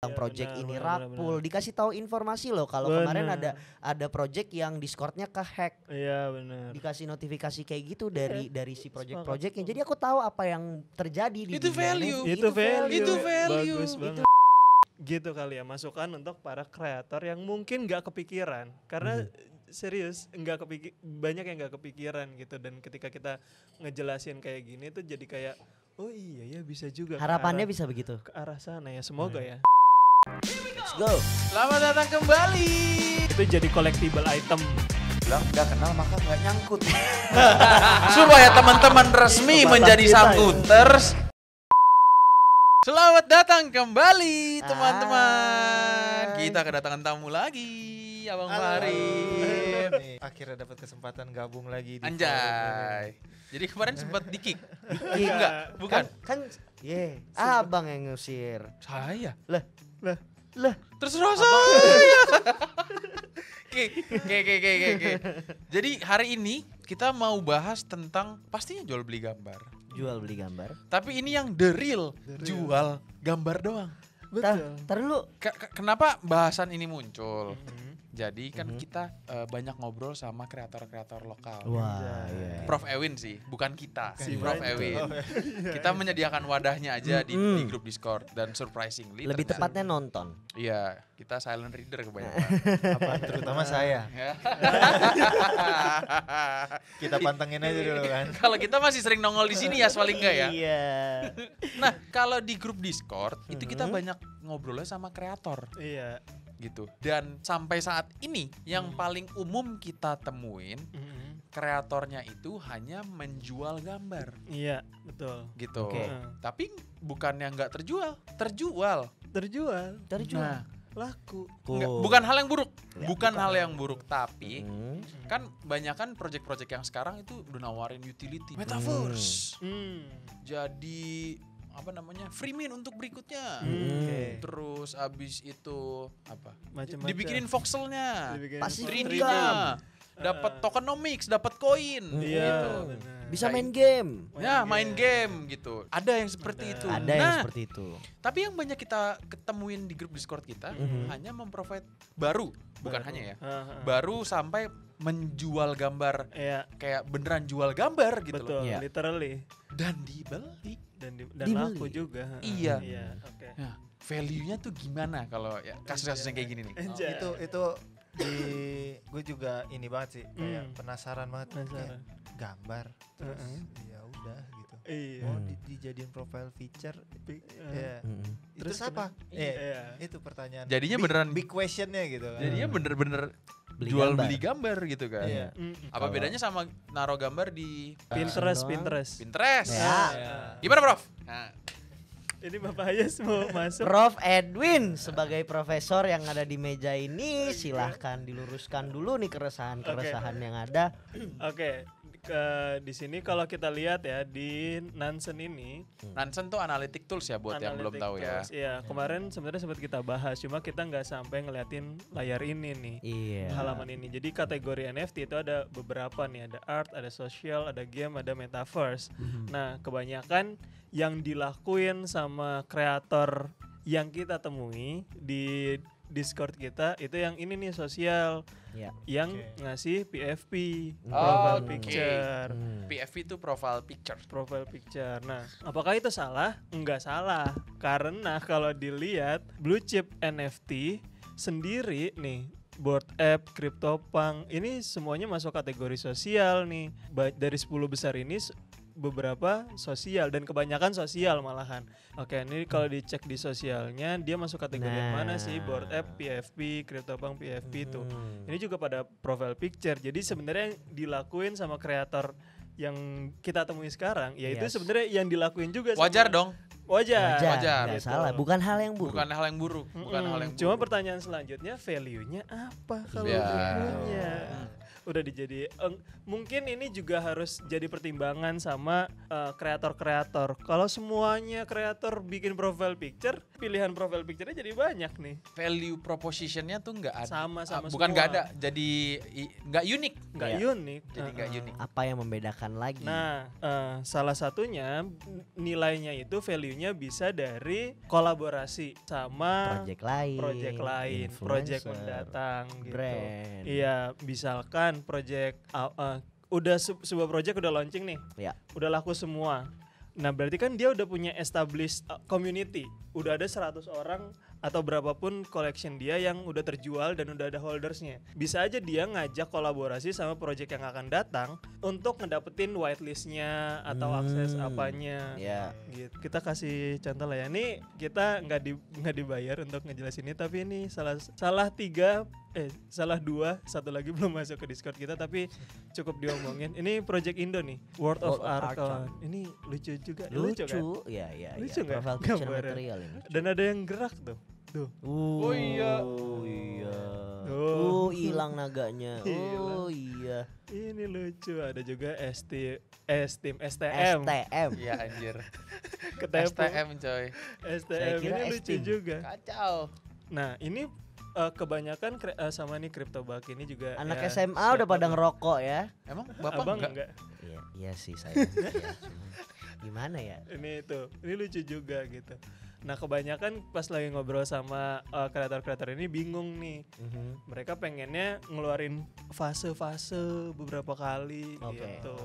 project ini rakpul, dikasih tahu informasi loh kalau kemarin ada project yang Discordnya kehack. Iya benar. Dikasih notifikasi kayak gitu dari si projectnya. Jadi aku tahu apa yang terjadi di Itu value. Itu value. Bagus banget. Gitu kali ya masukan untuk para kreator yang mungkin nggak kepikiran karena serius banyak yang nggak kepikiran gitu, dan ketika kita ngejelasin kayak gini tuh jadi kayak oh iya ya bisa juga. Harapannya bisa begitu. Ke arah sana ya, semoga ya. Let's go. Selamat datang kembali. Itu jadi collectible item. Bilang gak kenal maka gak nyangkut. Supaya teman-teman resmi menjadi sangkuters. Selamat datang kembali teman-teman. Kita kedatangan tamu lagi, Abang Farid. Akhirnya dapat kesempatan gabung lagi di Anjay. Jadi kemarin sempat di-kick. Iya. Enggak, bukan. Kan abang yang ngusir. Saya. Lah. Terserah saya. Oke. Jadi hari ini kita mau bahas tentang pastinya jual beli gambar. Jual beli gambar. Tapi ini yang the real. Jual gambar doang. Betul. Tar dulu. Kenapa bahasan ini muncul? Jadi kan kita banyak ngobrol sama kreator-kreator lokal. Wah, iya. Prof Ewin sih, bukan kita. Si Prof Bantu. Ewin. Kita menyediakan wadahnya aja di grup Discord dan surprisingly Lebih ternyata- tepatnya nonton. Iya, kita silent reader kebanyakan. Terutama saya. Ya. Kita pantengin aja dulu kan. Kalau kita masih sering nongol di sini ya paling enggak ya. Iya. Nah, kalau di grup Discord itu kita banyak ngobrolnya sama kreator Iya. gitu. Dan sampai saat ini yang paling umum kita temuin kreatornya itu hanya menjual gambar Iya, betul. gitu. Oke. Tapi bukannya nggak terjual. Terjual, Nah, laku. bukan hal yang buruk. Ya, bukan hal yang buruk, tapi Hmm. kan banyakan project-project yang sekarang itu udah nawarin utility, metaverse. Jadi apa namanya? Free min untuk berikutnya. Oke. Terus abis itu apa? Macam-macam. Dibikinin voxelnya, Dibikin Passive 3D-nya, dapat tokenomics, dapat koin, Iya. gitu. benar. Bisa main game. Ya main game gitu. Ada yang seperti itu. Ada yang Nah, seperti itu. tapi yang banyak kita ketemuin di grup Discord kita hanya memprovide baru, bukan hanya ya, baru sampai menjual gambar Iya, kayak beneran jual gambar gitu betul. loh. Iya. Literally. Dan dibeli. Dan Dibeli. laku juga. Iya. Iya, oke. Nah, value-nya tuh gimana kalau ya kasus-kasus yang kayak gini nih? Anjay. Itu gue juga ini banget sih, kayak penasaran banget. Penasaran. Kayak gambar terus ya udah gitu. Iya. Oh dijadiin profile picture. Ya. Itu Terus apa? Iya. Itu pertanyaan. Jadinya Big- beneran- big questionnya gitu. Jadinya bener-bener Beli jual gambar. beli gambar gitu kan. Iya. Apa bedanya sama naruh gambar di Pinterest, doang. Pinterest. Pinterest? Ya. Gimana, Prof? Nah, Ini Bapak Hayes mau masuk. Prof Edwin sebagai profesor yang ada di meja ini silahkan diluruskan dulu nih keresahan-keresahan yang ada. Oke, di sini kalau kita lihat ya di Nansen ini Nansen tuh analytic tools ya buat yang belum analytic tahu ya. tools. Iya, kemarin sebenarnya sempat kita bahas, cuma kita nggak sampai ngeliatin layar ini nih. Iya. Halaman ini. Jadi kategori NFT itu ada beberapa nih, ada art, ada social, ada game, ada metaverse. Nah, kebanyakan yang dilakuin sama kreator yang kita temui di Discord kita itu yang ini nih sosial, Iya. yang Oke. ngasih PFP, Oh, profile oke. picture. PFP itu profile picture. Profile picture. Nah, apakah itu salah? Enggak salah. Karena kalau dilihat blue chip NFT sendiri nih, Bored Ape, CryptoPunk, ini semuanya masuk kategori sosial nih. Dari 10 besar ini beberapa sosial dan kebanyakan sosial malahan. Oke, ini kalau dicek di sosialnya dia masuk kategori yang mana sih? Bored Ape, PFP, CryptoPunk, PFP itu. Ini juga pada profile picture. Jadi sebenarnya yang dilakuin sama kreator yang kita temui sekarang, yaitu Yes. sebenarnya yang dilakuin juga sama- Wajar dong. Wajar. Wajar. Nggak Gitu. salah, bukan hal yang buruk. Bukan hal yang buruk, bukan hal yang buruk. Cuma pertanyaan selanjutnya, value-nya apa kalau Ya. punya? Udah dijadi mungkin ini juga harus jadi pertimbangan sama kreator-kreator. Kalau semuanya kreator bikin profile picture, pilihan profile picture-nya jadi banyak nih. Value proposition-nya tuh nggak ada. Sama bukan nggak semua. ada, jadi nggak unik. Nggak Iya. unik. Jadi nggak unik. Apa yang membedakan lagi? Nah, salah satunya nilainya itu value-nya bisa dari kolaborasi sama project lain, project influencer, mendatang gitu. brand. Iya, misalkan project udah sebuah project udah launching nih. Ya. Udah laku semua. Nah, berarti kan dia udah punya established community. Udah ada 100 orang atau berapapun collection dia yang udah terjual dan udah ada holdersnya. Bisa aja dia ngajak kolaborasi sama project yang akan datang untuk ngedapetin whitelistnya atau akses apanya. Ya. Gitu. Kita kasih contoh lah ya. Ini kita nggak dibayar untuk ngejelasin ini, tapi ini salah dua, satu lagi belum masuk ke Discord kita tapi cukup diomongin. Ini project Indo nih, World of Archon. Ini lucu juga. Lucu, kan? ya. Lucu nggak? Profile picture Gambarnya. material ini. Dan ada yang gerak tuh. Tuh. Oh iya. Iya. Oh. Hilang naganya. Hilang. Oh iya. Ini lucu. Ada juga STM. STM. Iya anjir. Ketepu. STM coy. STM kira ini lucu STM. juga. Kacau. Nah, ini kebanyakan sama nih CryptoBug ini juga Anak ya, SMA udah siapa pada tuh? ngerokok ya. Emang bapak Abang enggak? Iya, iya sih saya. Iya, cuman gimana ya? Ini lucu juga gitu. Nah, kebanyakan pas lagi ngobrol sama kreator-kreator ini bingung nih. Mereka pengennya ngeluarin fase-fase beberapa kali Oke. gitu.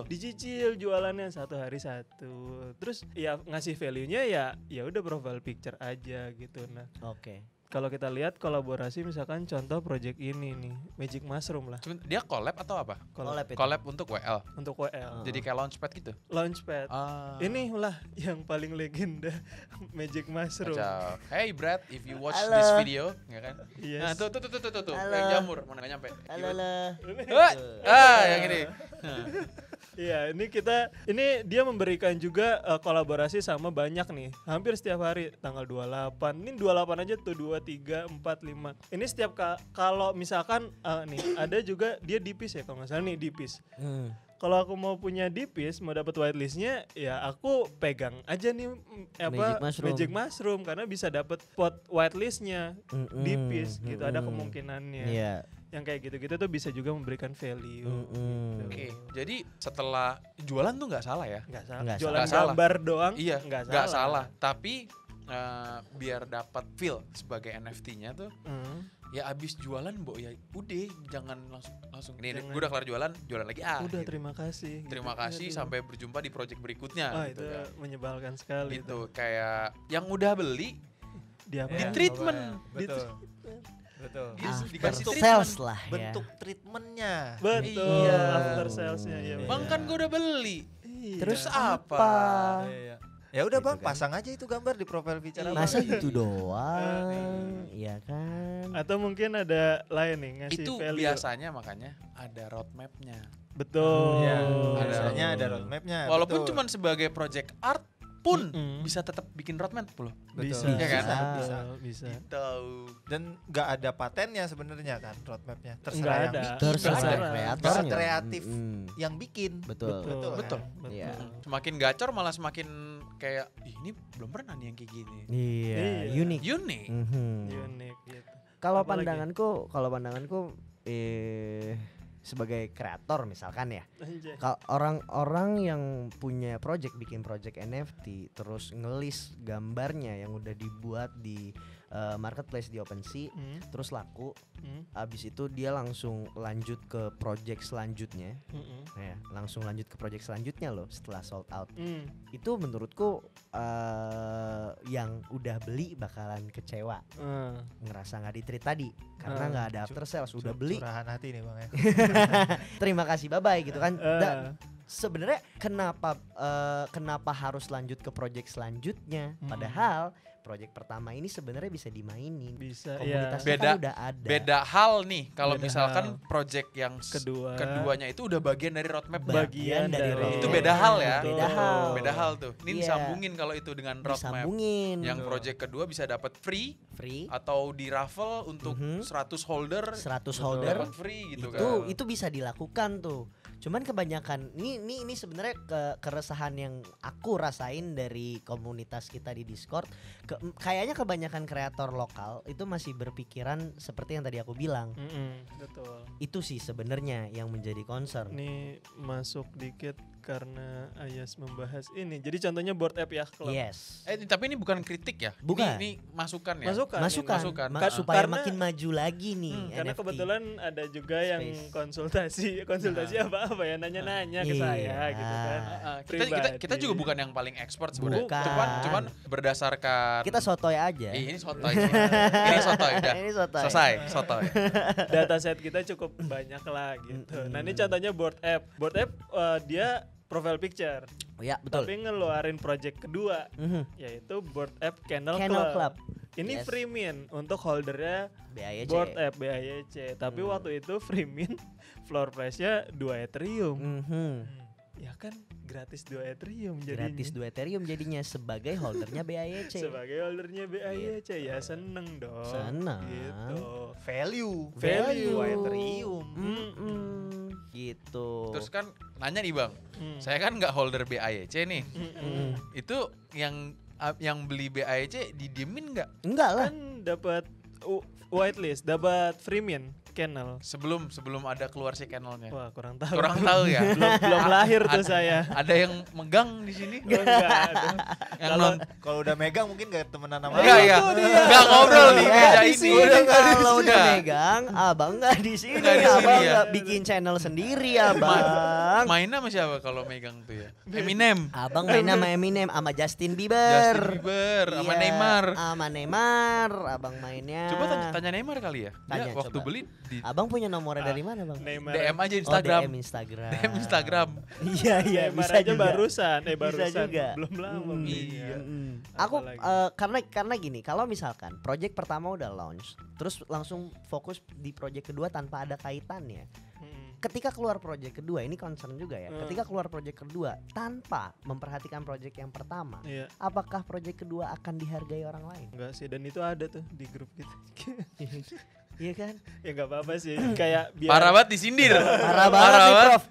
Dicicil. Jualannya satu hari satu. Terus ya ngasih value-nya ya udah profile picture aja gitu. Nah, Oke. kalau kita lihat kolaborasi misalkan contoh project ini nih, Magic Mushroom lah. Cuman dia collab atau apa? Collab itu. Collab untuk WL. Untuk WL. Jadi kayak launchpad gitu. Launchpad. Ah. Ini lah yang paling legenda Magic Mushroom. Kacau. Hey Brad, if you watch Halo. this video, ya kan? Yes. Nah, tuh. Halo. Yang jamur, mana nggak nyampe. Alala. Yang ini. Iya, ini dia memberikan juga kolaborasi sama banyak nih. Hampir setiap hari tanggal 28. Ini 28 aja tuh 2 3 4 5. Ini setiap kalau misalkan nih ada juga dia dipis ya kalau nggak salah nih dipis. Kalau aku mau punya dipis, mau dapat whitelistnya, ya aku pegang aja nih Magic Mushroom karena bisa dapat pot whitelistnya dipis gitu. Ada kemungkinannya. Iya. Yang kayak gitu-gitu tuh bisa juga memberikan value. Gitu. Oke, jadi setelah jualan tuh nggak salah ya? Nggak salah. Nggak Jualan Nggak salah. gambar doang. Iya, nggak salah. Tapi biar dapat feel sebagai NFT-nya tuh, ya abis jualan ya udah jangan langsung ini Jangan. gue udah kelar jualan lagi Udah gitu. terima kasih. Terima gitu. kasih Aduh. sampai berjumpa di project berikutnya. Wah, gitu itu kan. menyebalkan sekali Gitu kayak yang udah beli Dia Di treatment. Betul. Betul. dikasih After treatment. sales lah ya. Bentuk treatmentnya. Betul. Iya. After salesnya ya. Bang kan gue udah beli. Iya. Terus apa? Iya. Ya udah Gitu Bang, kan. pasang aja itu gambar di profile picture Abang. Masa gitu doang? Iya kan? Atau mungkin ada lain nih ngasih Itu value. biasanya makanya ada roadmap-nya. Betul. Iya, Ada biasanya roadmap. ada roadmap-nya. Walaupun betul. cuma sebagai project art pun Mm-mm. bisa tetap bikin roadmap loh. Bisa. Betul. Iya kan? Bisa. Tahu. Dan nggak ada patennya sebenarnya kan roadmap-nya. Nggak Terserah yang ada. bikin. Terserah Terserah. kreatornya. Kreatif. Mm-mm. Yang bikin. Betul. Betul. Iya. Semakin gacor malah semakin kayak "Ih, ini belum pernah nih yang kayak gini. Iya, Iya. unik. Unik. Unik gitu. Kalau Apalagi? pandanganku sebagai kreator misalkan ya. Anjay. Kalau orang-orang yang punya bikin project NFT terus ngelis gambarnya yang udah dibuat di marketplace di OpenSea terus laku, abis itu dia langsung lanjut ke project selanjutnya, ya langsung lanjut ke project selanjutnya loh setelah sold out. Itu menurutku yang udah beli bakalan kecewa, ngerasa nggak ditreat tadi karena nggak ada after sales, udah beli Curahan hati nih Bang ya. terima kasih bye bye gitu kan. Sebenarnya kenapa harus lanjut ke project selanjutnya, padahal project pertama ini sebenarnya bisa dimainin. Bisa, komunitasnya Beda- kan udah ada. Beda hal nih kalau Beda misalkan hal. project yang keduanya itu udah bagian dari roadmap. bagian dari Itu beda hal ya. Beda hal. Beda hal tuh. Ini Iya. disambungin kalau itu dengan roadmap. Disambungin. Yang project kedua bisa dapat free atau di raffle untuk 100 holder 100 holder dapat free gitu kan. itu bisa dilakukan tuh. Cuman kebanyakan ini sebenarnya keresahan yang aku rasain dari komunitas kita di Discord. Kayaknya kebanyakan kreator lokal itu masih berpikiran seperti yang tadi aku bilang. Betul. Itu sih sebenarnya yang menjadi concern. Ini masuk dikit karena Ayas membahas ini. Jadi contohnya board app ya, klub. Yes. Tapi ini bukan kritik ya. Bukan. Ini masukan ya. Masukan. Supaya makin maju lagi nih karena NFT. kebetulan ada juga yang konsultasi apa ya, nanya-nanya ke saya gitu kan. Kita juga bukan yang paling expert sebenarnya. Bukan. Cuman berdasarkan kita sotoy aja. ini sotoy. Ini sotoy udah. Ini sotoy. Selesai, sotoy. Dataset kita cukup banyak lah gitu. Nah, ini contohnya board app. Board app dia profile picture. Oh ya, betul. Tapi ngeluarin project kedua yaitu board app Kennel Club. Ini Yes. free mint untuk holdernya BAYC. board app BAYC. Tapi waktu itu free mint floor price-nya 2 Ethereum. Ya kan gratis 2 Ethereum jadinya. Gratis 2 Ethereum jadinya sebagai holdernya BAYC. Sebagai holdernya BAYC ya seneng dong. Seneng. Gitu. Value. Value. Ethereum. Gitu. Terus kan nanya nih Bang. Saya kan nggak holder BAYC nih. Itu yang beli BAYC didiemin nggak? Enggak lah. Kan dapat whitelist, dapat free mint Kennel. Sebelum ada keluar si Kennelnya. Wah, kurang tahu. Kurang tahu ya. belum lahir tuh saya. Ada yang megang di sini? Enggak. Kalau udah megang mungkin gak temenan sama Enggak ya. Enggak ngobrol di meja di ini. sini kalau udah Enggak. megang, abang nggak di sini. Nggak di sini Abang ya. nggak bikin channel sendiri, abang. Mainnya sama siapa kalau megang tuh ya? Eminem. Abang main sama Eminem, sama Justin Bieber. Justin Bieber, sama Iya, Neymar. Sama Neymar, abang mainnya. Coba tanya Neymar kali ya. Tanya, Dia waktu coba. beli di Abang punya nomornya dari mana, bang? Neymar. DM aja Oh, Instagram. DM Instagram. DM Instagram. Iya, iya, Neymar bisa aja juga. barusan, Bisa barusan. juga. Belum lama belinya. Aku Apalagi? karena gini, kalau misalkan project pertama udah launch, terus langsung fokus di project kedua tanpa ada kaitannya. Ketika keluar project kedua, ini concern juga ya. Ketika keluar project kedua tanpa memperhatikan project yang pertama, Iya. apakah project kedua akan dihargai orang lain? Enggak sih, dan itu ada tuh di grup kita. Iya kan? Ya enggak apa-apa sih. Kayak biar Parah banget disindir. Parah banget nih, Prof.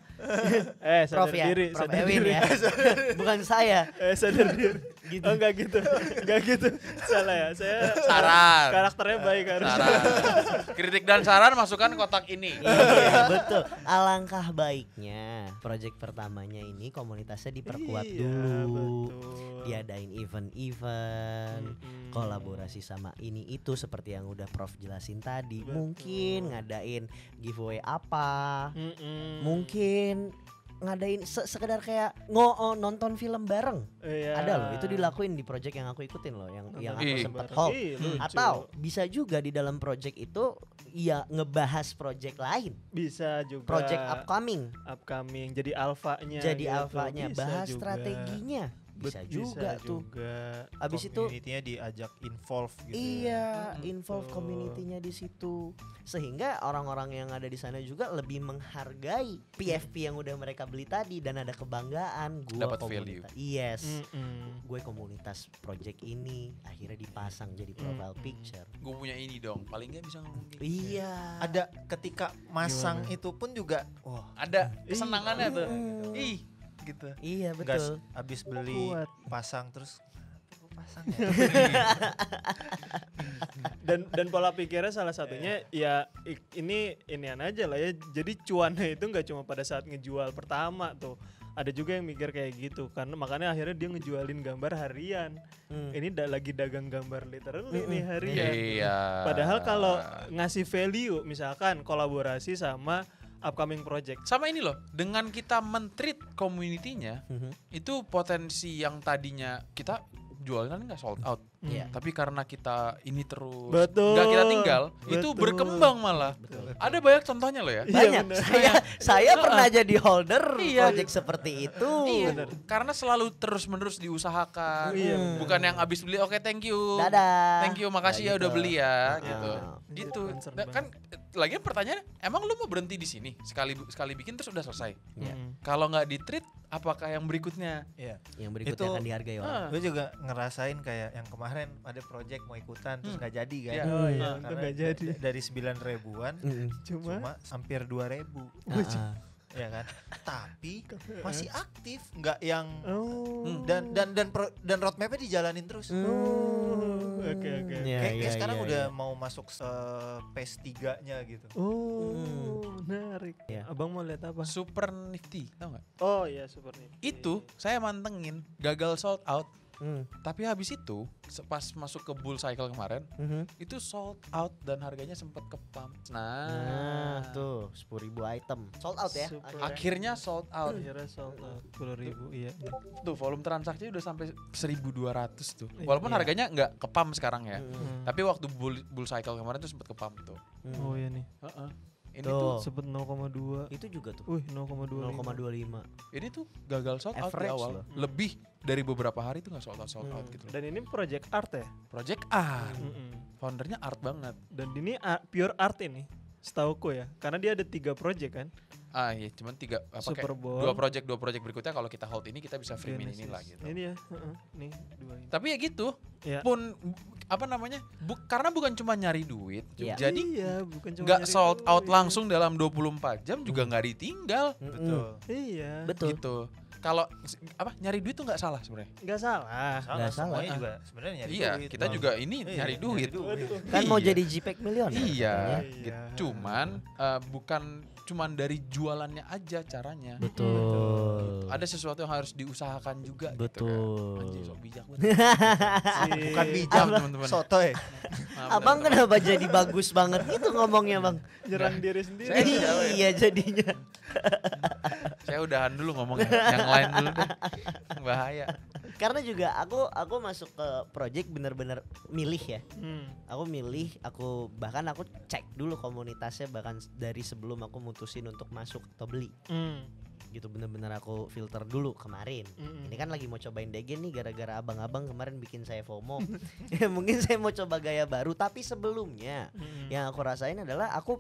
sadar Prof ya, diri, Prof sadar Ewin diri. ya. Bukan saya. Sadar diri. Gitu. Oh enggak gitu. Enggak gitu. Salah ya. Saya Saran. karakternya baik harus. Saran. Kritik dan saran masukkan kotak ini. Iya, betul. Alangkah baiknya project pertamanya ini komunitasnya diperkuat Iya, dulu. betul. Diadain event-event, kolaborasi sama ini itu seperti yang udah Prof jelasin tadi. Betul. Mungkin ngadain giveaway apa. Mungkin ngadain sekedar kayak nonton film bareng. Iya. Ada loh, itu dilakuin di project yang aku ikutin loh, yang aku Ih. sempat hold. Lucu. Atau bisa juga di dalam project itu ya ngebahas project lain, bisa juga project upcoming. Jadi alfanya. Jadi gitu. alfanya, Bisa bahas juga. strateginya. Bisa juga tuh. juga. Abis itu community-nya diajak involve gitu. iya, involve betul. community-nya di situ. Sehingga orang-orang yang ada di sana juga lebih menghargai PFP yang udah mereka beli tadi dan ada kebanggaan gua Dapat komunitas. Yes. Mm-mm. Gue komunitas project ini akhirnya dipasang jadi profile picture. Gue punya ini dong. Paling nggak bisa ngomong gitu. Iya. Ada ketika masang itu pun juga wah, Ada kesenangannya tuh. Mm. Ih, gitu. Iya enggak betul. habis beli Kuat. pasang terus kok pasang ya? dan pola pikirnya salah satunya ya inian aja lah ya. Jadi cuannya itu nggak cuma pada saat ngejual pertama tuh. Ada juga yang mikir kayak gitu karena makanya akhirnya dia ngejualin gambar harian. Ini lagi dagang gambar literally nih harian. Iya. Padahal kalau ngasih value misalkan kolaborasi sama upcoming project. Sama ini loh, dengan kita men-treat community-nya, itu potensi yang tadinya kita jualan kan nggak sold out. Iya. Tapi karena kita ini terus Betul. nggak kita tinggal, itu Betul. berkembang malah. Ada banyak contohnya loh ya. Banyak. Saya pernah jadi holder Iya. project seperti itu. Iya, karena selalu terus-menerus diusahakan. Bukan yang abis beli oke thank you. Dadah. Thank you, makasih ya Kayak udah gitu. beli ya gitu. Iya, Gitu. concern Nah, kan lagian pertanyaan, emang lu mau berhenti di sini sekali bikin terus udah selesai? Iya. Kalau nggak di-treat, apakah yang berikutnya? Iya. Yang berikutnya Itu- akan dihargai orang. Gue juga ngerasain kayak yang kemarin ada project mau ikutan terus nggak jadi kan. Iya. Oh iya, Karena untung nggak jadi. Dari 9 ribuan cuma hampir 2.000. Ya kan? Tapi masih aktif, nggak yang Oh. dan roadmapnya dijalanin terus. Oke. Iya, Kayak iya, sekarang iya, udah iya. mau masuk phase 3-nya gitu. Oh, menarik. Iya. Abang mau lihat apa? Super nifty, tau nggak? Oh iya, super nih. Itu saya mantengin, gagal sold out. Hmm. Tapi habis itu pas masuk ke bull cycle kemarin, itu sold out dan harganya sempat ke pump. Nah, tuh 10.000 item sold out ya. Super. Akhirnya sold out. Akhirnya sold out 10.000, iya. Tuh volume transaksi udah sampai 1.200 tuh. Iya. Walaupun harganya nggak ke pump sekarang ya. Hmm. Tapi waktu bull cycle kemarin tuh sempat ke pump tuh. Oh iya nih. Ini Tuh. tuh Sempet 0,2. Itu juga tuh Wih, 0,25. 0,25. ini tuh gagal sold out di Average awal. loh. Lebih dari beberapa hari tuh nggak sold out gitu. Dan ini project art ya? Project art. Mm-mm. Foundernya art banget. Dan ini pure art ini. Setauku ya. Karena dia ada 3 project kan. Ah iya, cuman Super Bowl. dua project berikutnya kalau kita hold ini kita bisa free min Genesis. inilah gitu. Ini ya, nih 2 ini. Tapi ya gitu. Ya. Pun apa namanya? Karena bukan cuma nyari duit. Iya. Jadi Iya, bukan cuma nggak nyari sold out duit. langsung dalam 24 jam juga nggak ditinggal Betul. Iya. Betul. gitu. Kalau apa nyari duit tuh nggak salah sebenarnya. Nggak salah. Nggak salah. Semuanya juga sebenarnya nyari Iya, duit. kita juga ini nyari duit. Kan mau Iya. jadi JPEG milion. Iya, Iya. gitu. Cuman bukan cuman dari jualannya aja caranya. Betul. Ada sesuatu yang harus diusahakan juga gitu Betul. kan. Anjing sok bijak banget. Bukan bijak Maaf, teman-teman. sotoy. Maaf, Abang teman-teman. kenapa jadi bagus banget gitu ngomongnya, Bang? Nyerang diri sendiri. Saya tidak tahu ya. Iya jadinya. Saya udahan dulu ngomongnya. Yang lain dulu deh. Bahaya. Karena juga aku masuk ke project bener-bener milih ya. Aku milih, bahkan aku cek dulu komunitasnya bahkan dari sebelum aku mutusin untuk masuk atau beli. Gitu bener-bener aku filter dulu kemarin. Ini kan lagi mau cobain Degen nih gara-gara abang-abang kemarin bikin saya FOMO. Ya, mungkin saya mau coba gaya baru, tapi sebelumnya yang aku rasain adalah aku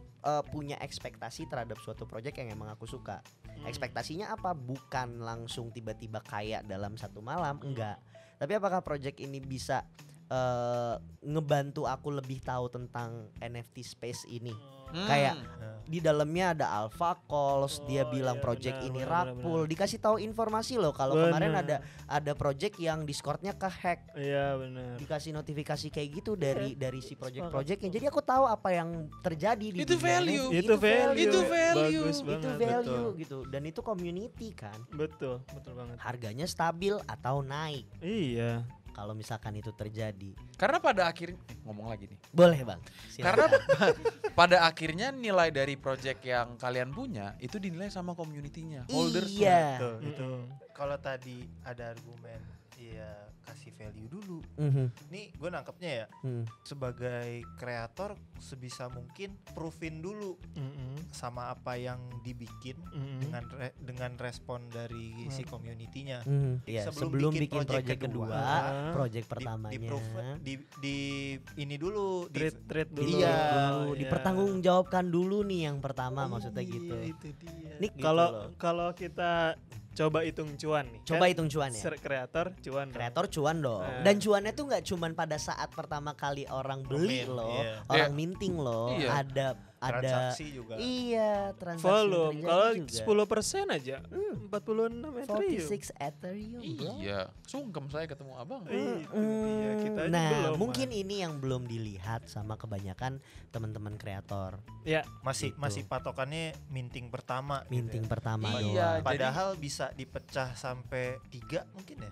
punya ekspektasi terhadap suatu project yang emang aku suka. Ekspektasinya apa? Bukan langsung tiba-tiba kaya dalam satu malam, enggak. Tapi apakah project ini bisa ngebantu aku lebih tahu tentang NFT space ini? Kayak di dalamnya ada Alpha Calls, dia bilang iya, project benar, ini benar, rakpul, dikasih tahu informasi loh kalau kemarin ada project yang Discordnya kehack, Iya benar. dikasih notifikasi kayak gitu dari si project-projectnya. Jadi aku tahu apa yang terjadi di Itu dunia value. NFT. Itu value. Itu value. Bagus Itu banget. value gitu, dan itu community kan. Betul banget. Harganya stabil atau naik Iya. kalau misalkan itu terjadi. Karena pada akhirnya ngomong lagi nih. Boleh Bang. Karena Silakan. pada akhirnya nilai dari project yang kalian punya itu dinilai sama community-nya, holdersnya. Iya. Betul, itu. Kalau tadi ada argumen, ya kasih value dulu. Nih gue nangkepnya ya, sebagai kreator sebisa mungkin proofin dulu sama apa yang dibikin dengan respon dari si community-nya. Iya, Sebelum sebelum bikin bikin project project kedua, project pertamanya di ini dulu Trade dulu. Iya. dulu, dipertanggungjawabkan dulu nih yang pertama, maksudnya gitu. Itu dia. Nih, Nih gitu loh. kalau kita coba hitung cuan nih. Coba kan hitung cuan ya. Kreator cuan. dong. Kreator cuan dong. Dan cuannya tuh nggak cuman pada saat pertama kali orang beli Mint, loh, iya. orang minting loh. Iya. Ada transaksi juga. Iya, transaksi Volume terjadi kalau juga. 10% aja 46 Ethereum. 46 Ethereum bro. Iya, sungkem saya ketemu abang. Itu dia, kita aja Nah, belum, mungkin Mas. ini yang belum dilihat sama kebanyakan teman-teman kreator. Ya, Masih Gitu. masih patokannya minting pertama. Minting gitu ya. pertama Iya, doang. jadi- Padahal bisa dipecah sampai 3 mungkin ya.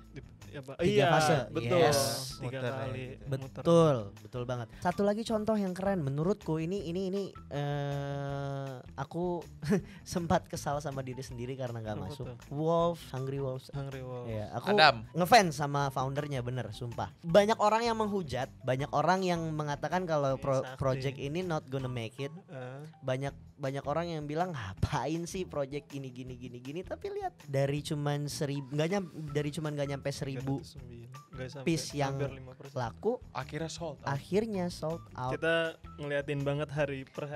Tiga fase. Betul. Yes. 3 kali. Betul banget. Satu lagi contoh yang keren menurutku ini aku sempat kesal sama diri sendiri karena nggak masuk. Hungry Wolves. Ya, aku ngefans sama foundernya bener, sumpah. Banyak orang yang menghujat, banyak orang yang mengatakan kalau project ini not gonna make it. Banyak orang yang bilang ngapain sih project ini gini. Tapi lihat dari cuman 1.000 nggak nyampe 1.000 piece yang laku, akhirnya sold out. Kita ngeliatin banget hari per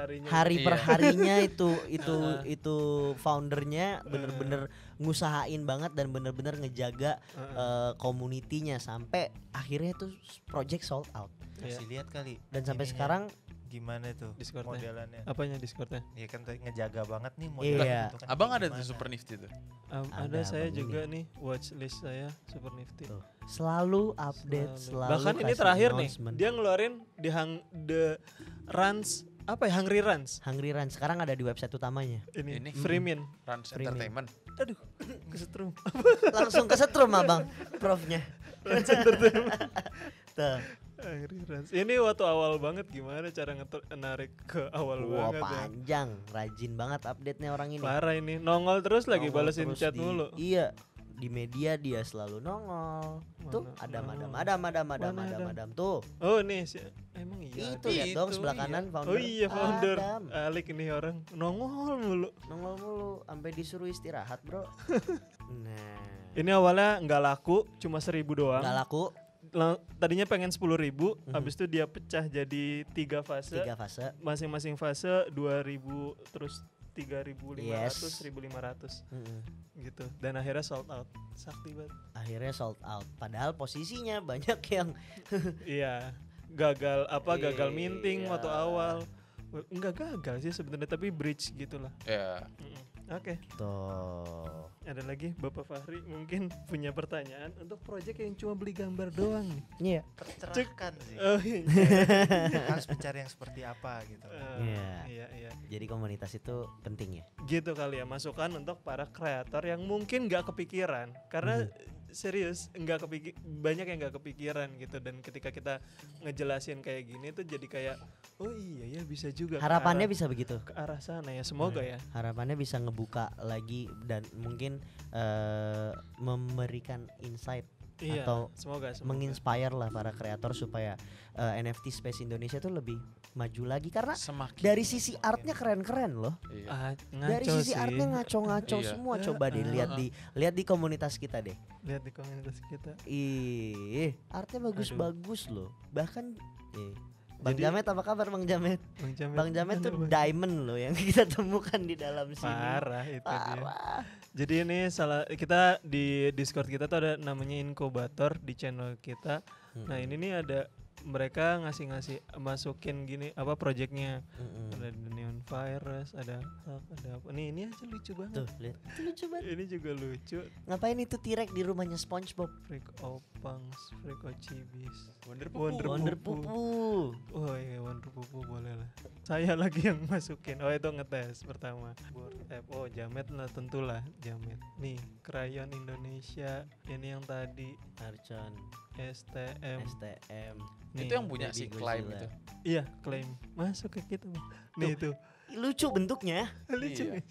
harinya itu foundernya bener-bener ngusahain banget dan bener-bener ngejaga community-nya sampai akhirnya tuh project sold out. Kasih lihat kali. Dan sampai sekarang gimana tuh Discord-nya? modelannya? Apanya Discord-nya? Iya kan ngejaga banget nih modelan. Iya. Gitu kan. Abang ada tuh Super Nifty tuh. Ada saya juga nih watchlist saya Super Nifty. Tuh. Selalu update, selalu. Bahkan ini terakhir nih dia ngeluarin di The Runs Hungry Runs. Sekarang ada di website utamanya. Ini Freemin Runs Entertainment. Aduh, kesetrum. Langsung kesetrum abang, profnya. Runs Entertainment. Tuh. Hungry Runs. Ini waktu awal banget gimana cara narik ke awal banget panjang, rajin banget update-nya orang ini. Parah ini, nongol terus lagi balesin chat mulu. Iya, di media dia selalu nongol. Tuh, Adam tuh. Oh nih, emang iya. Itu ya dong sebelah kanan founder. Oh iya founder. Alik ini orang nongol mulu, sampai disuruh istirahat bro. Nah, ini awalnya nggak laku, cuma 1.000 doang. Nggak laku. Tadinya pengen 10.000, habis itu dia pecah jadi 3 fase. Masing-masing fase 2.000, terus 3.500, 1.500 gitu. Dan akhirnya sold out. Sakti banget. Akhirnya sold out. Padahal posisinya banyak yang iya gagal minting waktu awal. Enggak gagal sih sebenarnya, tapi bridge gitulah. Ya. Oke. Tuh. Ada lagi Bapak Fahri mungkin punya pertanyaan untuk proyek yang cuma beli gambar doang nih. Iya. Tercerahkan sih. Oh iya. Harus mencari yang seperti apa gitu. Iya. Jadi komunitas itu penting ya. Gitu kali ya, masukan untuk para kreator yang mungkin nggak kepikiran karena serius banyak yang nggak kepikiran gitu, dan ketika kita ngejelasin kayak gini tuh jadi kayak oh iya ya bisa juga. Harapannya bisa begitu. Ke arah sana ya, semoga ya. Harapannya bisa ngebuka lagi dan mungkin memberikan insight atau semoga. menginspire lah para kreator supaya NFT Space Indonesia tuh lebih maju lagi karena semakin dari sisi artnya keren-keren loh. Dari sisi artnya ngaco-ngaco semua. Coba deh lihat di komunitas kita deh. Lihat di komunitas kita. Artnya bagus-bagus loh. Bahkan Bang Jamet, apa kabar Bang Jamet? Bang Jamet tuh diamond loh yang kita temukan di dalam sini. Parah itu dia. Jadi ini kita di Discord kita tuh ada namanya inkubator di channel kita. Nah ini nih ada mereka masukin gini projectnya. Ada Neon Virus, ada apa? Ini aja lucu banget. Tuh, lihat. Itu lucu banget. Ini juga lucu. Ngapain itu T-Rex di rumahnya SpongeBob? Freak Opangs, Freak Ocibis, Wonder Pupu. Oh iya, Wonder Pupu boleh lah. Saya lagi yang masukin. Oh itu ngetes pertama. Oh Jamet lah, tentulah Jamet. Nih Krayon Indonesia. Ini yang tadi Archon, STM. Nih, itu yang punya si Claim itu. Iya, Claim. Masuk ke kita. Nih itu. Lucu bentuknya. Lucu. Iya.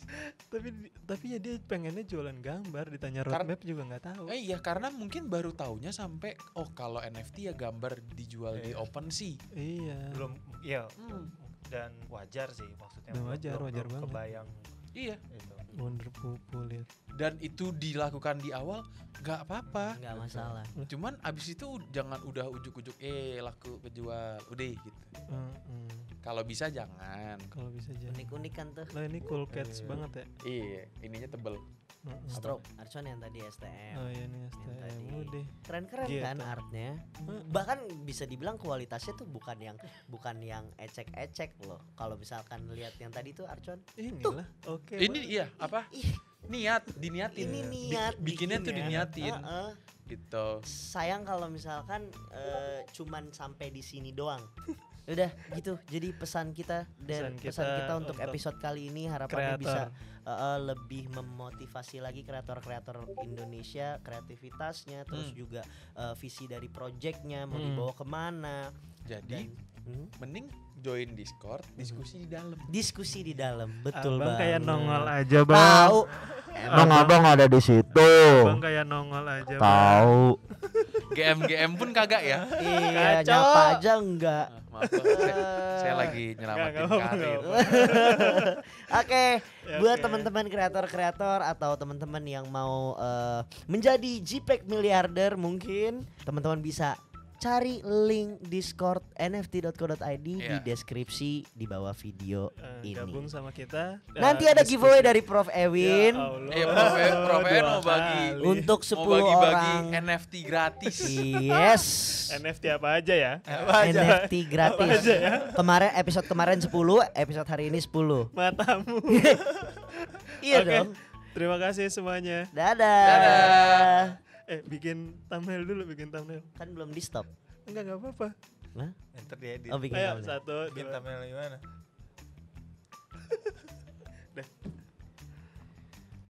Tapi ya dia pengennya jualan gambar, ditanya roadmap juga nggak tahu. Iya, karena mungkin baru taunya sampai kalau NFT ya gambar dijual di OpenSea. Iya. Belum dan wajar sih maksudnya. Wajar banget. Kebayang. Iya. Itu. Wonder Pupu lihat. Dan itu dilakukan di awal nggak apa-apa. Nggak masalah. Cuman abis itu jangan udah ujuk-ujuk laku kejual udah gitu. Kalau bisa jangan. Unik-unik kan tuh. Nah ini cool cats banget ya. Iya, ininya tebel. Stroke Archon yang tadi STM. Oh iya nih STM udah. Keren-keren gitu. Kan artnya. Bahkan bisa dibilang kualitasnya tuh bukan yang ecek-ecek loh. Kalau misalkan lihat yang tadi tuh Archon. Inilah. Oke. Ini iya apa? Diniatin. Ini niat. Bikinnya tuh diniatin. Gitu. Sayang kalau misalkan cuman sampai di sini doang. Udah gitu. Jadi pesan kita dan pesan kita untuk episode kali ini harapannya bisa lebih memotivasi lagi kreator-kreator Indonesia, kreativitasnya, terus juga visi dari projectnya mau dibawa kemana. Jadi mending join Discord, diskusi di dalam. Diskusi di dalam, betul Abang banget. kayak nongol aja bang. Tahu. Emang abang ada di situ. Abang kayak nongol aja. Tahu. GM pun kagak ya? Iya, Kacau. nyapa aja enggak. Maaf, saya lagi nyelamatin karir. Oke, Ya, buat oke. teman-teman kreator-kreator atau teman-teman yang mau menjadi JPEG miliarder mungkin teman-teman bisa cari link Discord nft.co.id di deskripsi di bawah video ini. Gabung sama kita. Nanti ada giveaway dari Prof Ewin. Prof Ewin mau bagi Untuk 10 mau bagi-bagi orang. NFT gratis. Yes. NFT apa aja ya? NFT gratis. aja ya? Episode kemarin 10, episode hari ini 10. Matamu. Iya Oke, dong. Terima kasih semuanya. Dadah. Bikin thumbnail dulu, bikin thumbnail. Kan belum di stop. Enggak apa-apa. Hah? Enter diedit. Oh, bikin Ayo, thumbnail. 1, Bikin 2. thumbnail gimana? Dah.